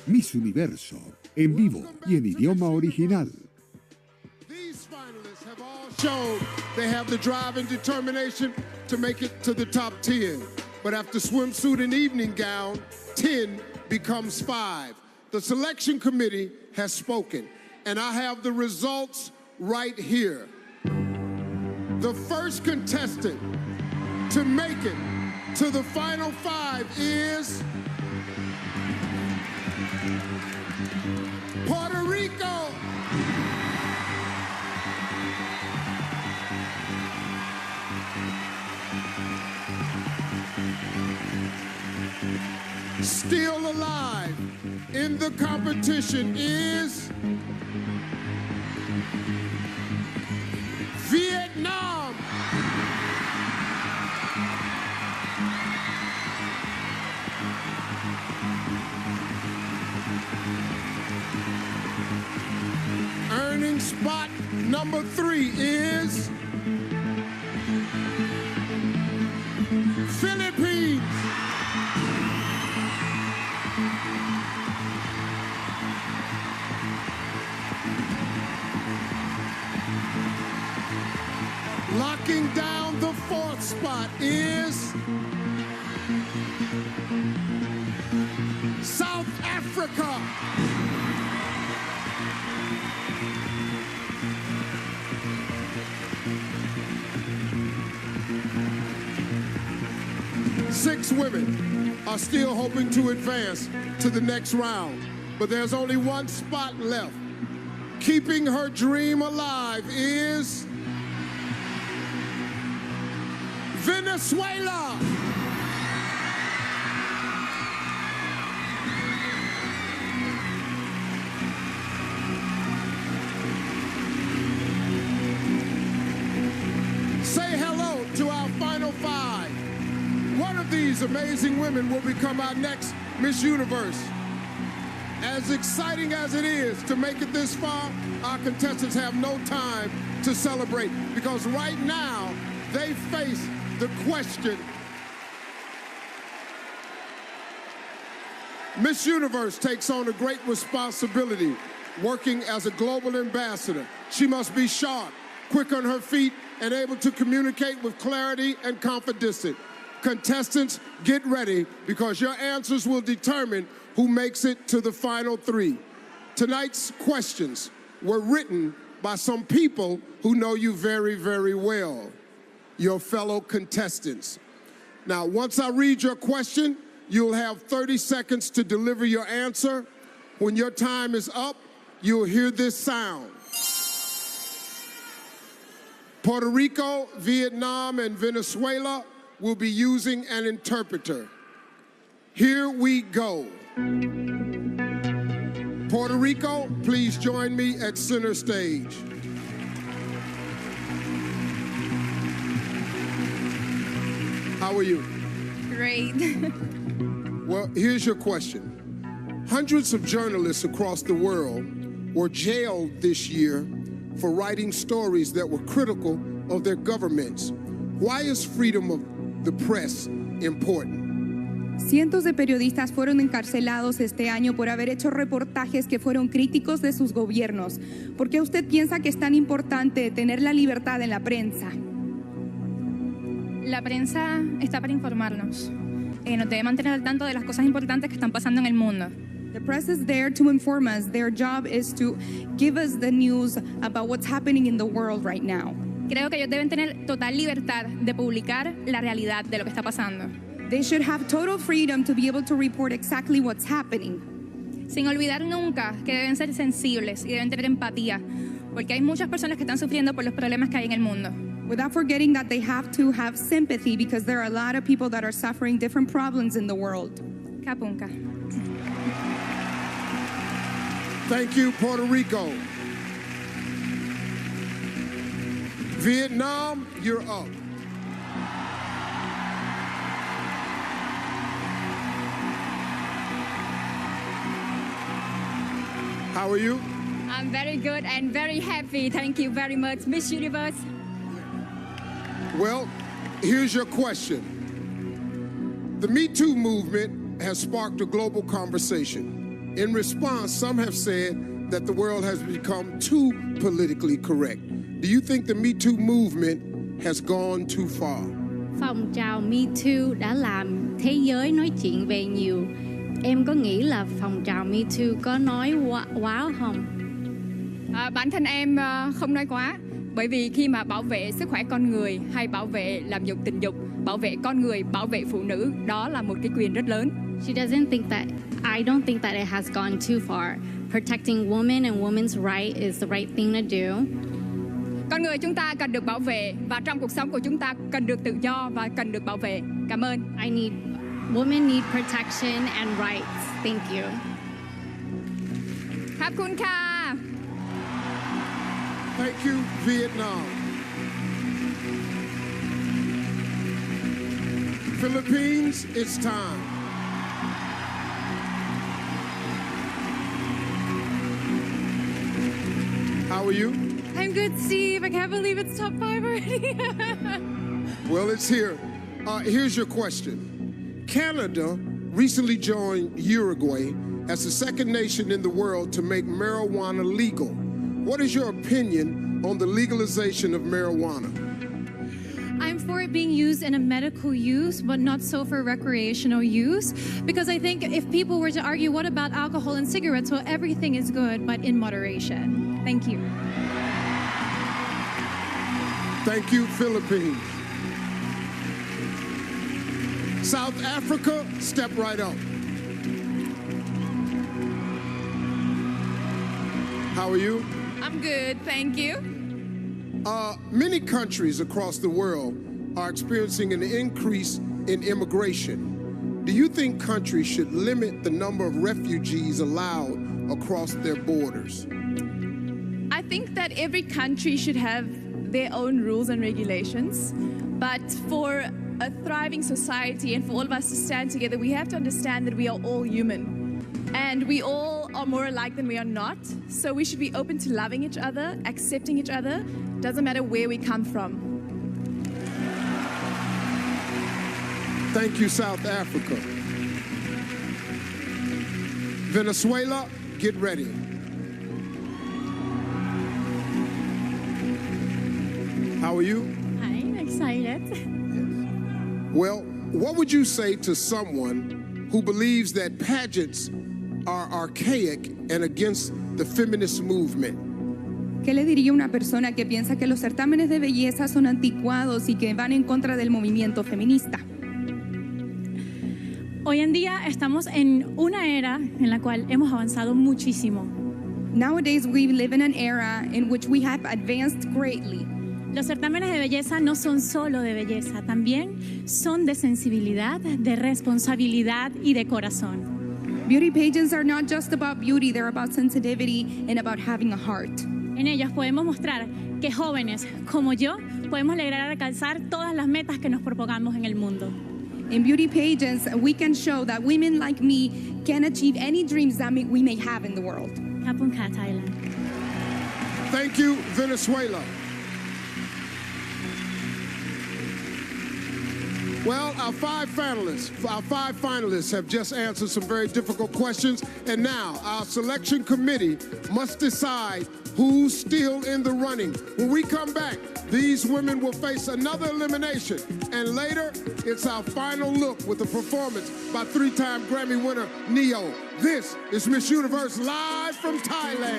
Miss Universo, en vivo y en idioma original. These finalists have all shown they have the drive and determination to make it to the top 10. But after swimsuit and evening gown, 10 becomes 5. The selection committee has spoken, and I have the results right here. The first contestant to make it to the final 5 is Puerto Rico. Still alive in the competition is Vietnam. Earning spot number 3 is Philippines. Locking down the 4th spot is South Africa. Six women are still hoping to advance to the next round, but there's only one spot left. Keeping her dream alive is Venezuela. Say hello to our final 5. One of these amazing women will become our next Miss Universe. As exciting as it is to make it this far, our contestants have no time to celebrate because right now they face the question. Miss Universe takes on a great responsibility working as a global ambassador. She must be sharp, quick on her feet, and able to communicate with clarity and confidence. Contestants, get ready because your answers will determine who makes it to the final 3. Tonight's questions were written by some people who know you very, very well, your fellow contestants. Now, once I read your question, you'll have 30 seconds to deliver your answer. When your time is up, you'll hear this sound. Puerto Rico, Vietnam, and Venezuela will be using an interpreter. Here we go. Puerto Rico, please join me at center stage. How are you? Great. Well, here's your question. Hundreds of journalists across the world were jailed this year for writing stories that were critical of their governments. Why is freedom of the press important? Cientos de periodistas fueron encarcelados este año por haber hecho reportajes que fueron críticos de sus gobiernos. ¿Por qué usted piensa que es tan importante tener la libertad en la prensa? La prensa está para informarnos. Nos debe mantener al tanto de las cosas importantes que están pasando en el mundo. The press is there to inform us. Their job is to give us the news about what's happening in the world right now. Creo que ellos deben tener total libertad de publicar la realidad de lo que está pasando. They should have total freedom to be able to report exactly what's happening. Sin olvidar nunca que deben ser sensibles y deben tener empatía, porque hay muchas personas que están sufriendo por los problemas que hay en el mundo. Without forgetting that they have to have sympathy because there are a lot of people that are suffering different problems in the world. Kapunka. Thank you, Puerto Rico. Vietnam, you're up. How are you? I'm very good and very happy. Thank you very much, Miss Universe. Well, here's your question. The Me Too movement has sparked a global conversation. In response, some have said that the world has become too politically correct. Do you think the Me Too movement has gone too far? Phong trào Me Too đã làm thế giới nói chuyện về nhiều. Em có nghĩ là phong trào Me Too có nói quá không? Bản thân em không nói quá. Bởi vì khi mà bảo vệ sức khỏe con người hay bảo vệ làm dục tình dục, bảo vệ con người, bảo vệ phụ nữ, đó là một cái quyền rất lớn. I don't think that it has gone too far. Protecting women and women's right is the right thing to do. Con người chúng ta cần được bảo vệ và trong cuộc sống của chúng ta cần được tự do và cần được bảo vệ. Cảm ơn. Women need protection and rights. Thank you. ขอบคุณค่ะ Thank you, Vietnam. Philippines, it's time. How are you? I'm good, Steve. I can't believe it's top 5 already. Well, it's here. Here's your question. Canada recently joined Uruguay as the second nation in the world to make marijuana legal. What is your opinion on the legalization of marijuana? I'm for it being used in a medical use, but not so for recreational use. Because I think if people were to argue, what about alcohol and cigarettes? Well, everything is good, but in moderation. Thank you. Thank you, Philippines. South Africa, step right up. How are you? I'm good, thank you. Many countries across the world are experiencing an increase in immigration. Do you think countries should limit the number of refugees allowed across their borders? I think that every country should have their own rules and regulations, but for a thriving society and for all of us to stand together, we have to understand that we are all human. And we all are more alike than we are not. So we should be open to loving each other, accepting each other. Doesn't matter where we come from. Thank you, South Africa. Venezuela, get ready. How are you? I'm excited. Well, what would you say to someone who believes that pageants are archaic and against the feminist movement? ¿Qué le diría a una persona que piensa que los certámenes de belleza son anticuados y que van en contra del movimiento feminista? Hoy en día estamos en una era en la cual hemos avanzado muchísimo. Nowadays we live in an era in which we have advanced greatly. Los certámenes de belleza no son solo de belleza, también son de sensibilidad, de responsabilidad y de corazón. Beauty pageants are not just about beauty, they're about sensitivity and about having a heart. En ellos podemos mostrar que jóvenes como yo podemos lograr alcanzar todas las metas que nos propongamos en el mundo. In beauty pageants, we can show that women like me can achieve any dreams that we may have in the world. Kapunka, Thailand. Thank you, Venezuela. Well, our five finalists have just answered some very difficult questions, and now our selection committee must decide who's still in the running. When we come back, these women will face another elimination, and later, it's our final look with a performance by three-time Grammy winner Neo. This is Miss Universe live from Thailand.